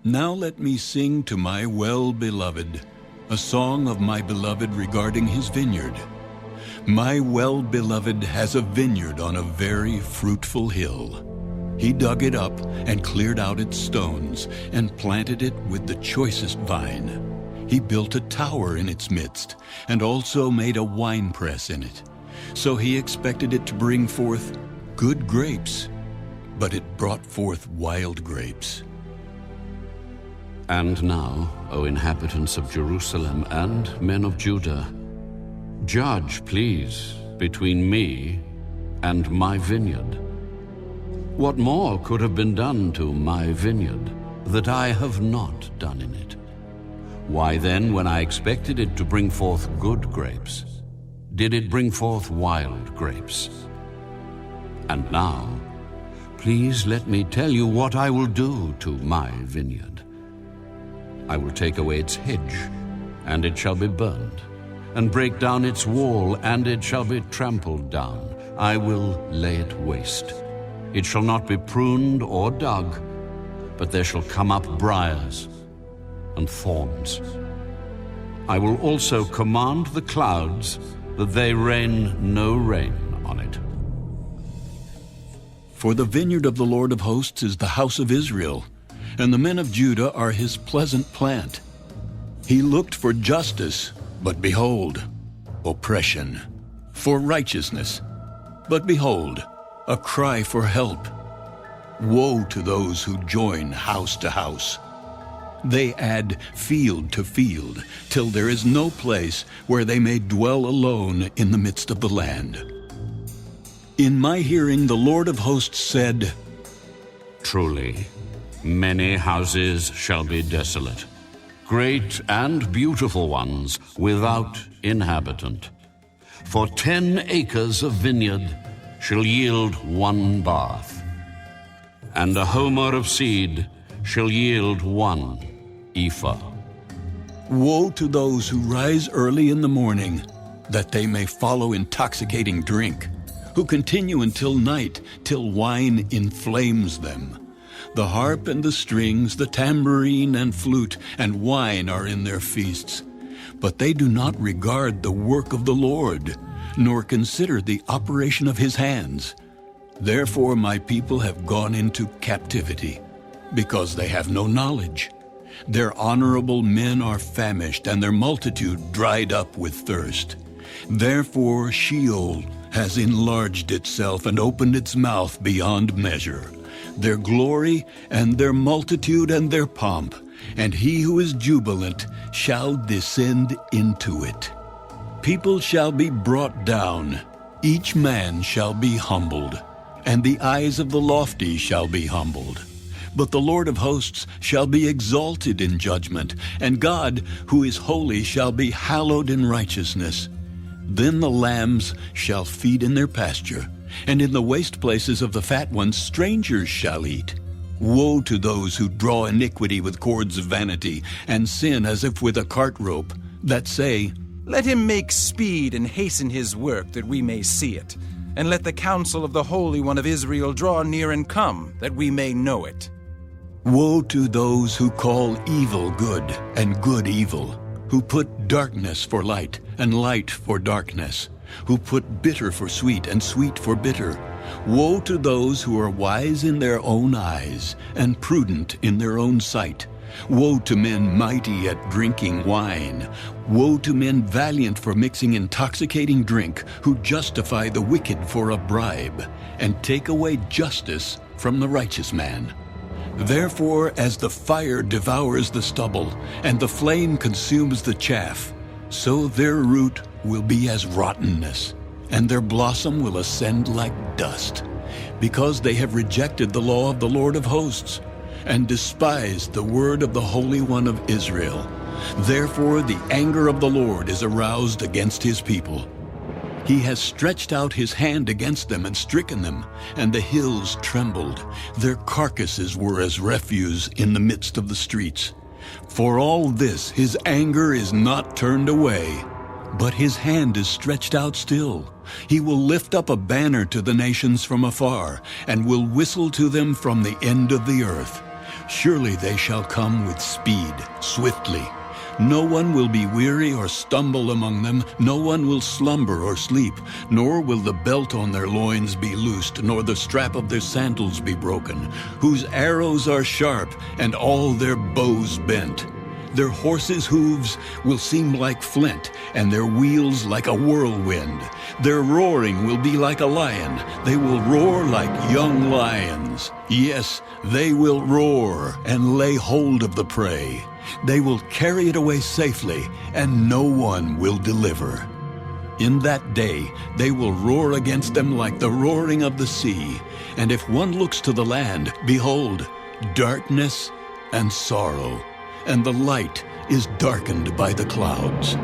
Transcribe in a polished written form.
Now let me sing to my well-beloved, a song of my beloved regarding his vineyard. My well-beloved has a vineyard on a very fruitful hill. He dug it up and cleared out its stones and planted it with the choicest vine. He built a tower in its midst and also made a winepress in it. So he expected it to bring forth good grapes, but it brought forth wild grapes. And now, O inhabitants of Jerusalem and men of Judah, judge, please, between me and my vineyard. What more could have been done to my vineyard that I have not done in it? Why then, when I expected it to bring forth good grapes, did it bring forth wild grapes? And now, please let me tell you what I will do to my vineyard. I will take away its hedge, and it shall be burned, and break down its wall, and it shall be trampled down. I will lay it waste. It shall not be pruned or dug, but there shall come up briars and thorns. I will also command the clouds that they rain no rain on it. For the vineyard of the Lord of hosts is the house of Israel, and the men of Judah are his pleasant plant. He looked for justice, but behold, oppression, for righteousness, but behold, a cry for help. Woe to those who join house to house. They add field to field, till there is no place where they may dwell alone in the midst of the land. In my hearing the Lord of hosts said, Truly, many houses shall be desolate, great and beautiful ones without inhabitant. For 10 acres of vineyard shall yield 1 bath, and a homer of seed shall yield 1 ephah. Woe to those who rise early in the morning, that they may follow intoxicating drink, who continue until night, till wine inflames them. The harp and the strings, the tambourine and flute, and wine are in their feasts. But they do not regard the work of the Lord, nor consider the operation of his hands. Therefore my people have gone into captivity, because they have no knowledge. Their honorable men are famished, and their multitude dried up with thirst. Therefore Sheol has enlarged itself and opened its mouth beyond measure. Their glory and their multitude and their pomp, and he who is jubilant shall descend into it. People shall be brought down, each man shall be humbled, and the eyes of the lofty shall be humbled. But the Lord of hosts shall be exalted in judgment, and God, who is holy, shall be hallowed in righteousness. Then the lambs shall feed in their pasture, and in the waste places of the fat ones strangers shall eat. Woe to those who draw iniquity with cords of vanity, and sin as if with a cart rope, that say, Let him make speed and hasten his work, that we may see it. And let the counsel of the Holy One of Israel draw near and come, that we may know it. Woe to those who call evil good and good evil, who put darkness for light and light for darkness, who put bitter for sweet and sweet for bitter. Woe to those who are wise in their own eyes and prudent in their own sight. Woe to men mighty at drinking wine. Woe to men valiant for mixing intoxicating drink, who justify the wicked for a bribe, and take away justice from the righteous man. Therefore, as the fire devours the stubble, and the flame consumes the chaff, so their root will be as rottenness, and their blossom will ascend like dust, because they have rejected the law of the Lord of hosts, and despised the word of the Holy One of Israel. Therefore the anger of the Lord is aroused against his people. He has stretched out his hand against them and stricken them, and the hills trembled. Their carcasses were as refuse in the midst of the streets. For all this his anger is not turned away, but his hand is stretched out still. He will lift up a banner to the nations from afar, and will whistle to them from the end of the earth. Surely they shall come with speed, swiftly. No one will be weary or stumble among them. No one will slumber or sleep, nor will the belt on their loins be loosed, nor the strap of their sandals be broken, whose arrows are sharp, and all their bows bent. Their horses' hooves will seem like flint, and their wheels like a whirlwind. Their roaring will be like a lion. They will roar like young lions. Yes, they will roar and lay hold of the prey. They will carry it away safely, and no one will deliver. In that day they will roar against them like the roaring of the sea. And if one looks to the land, behold, darkness and sorrow, and the light is darkened by the clouds.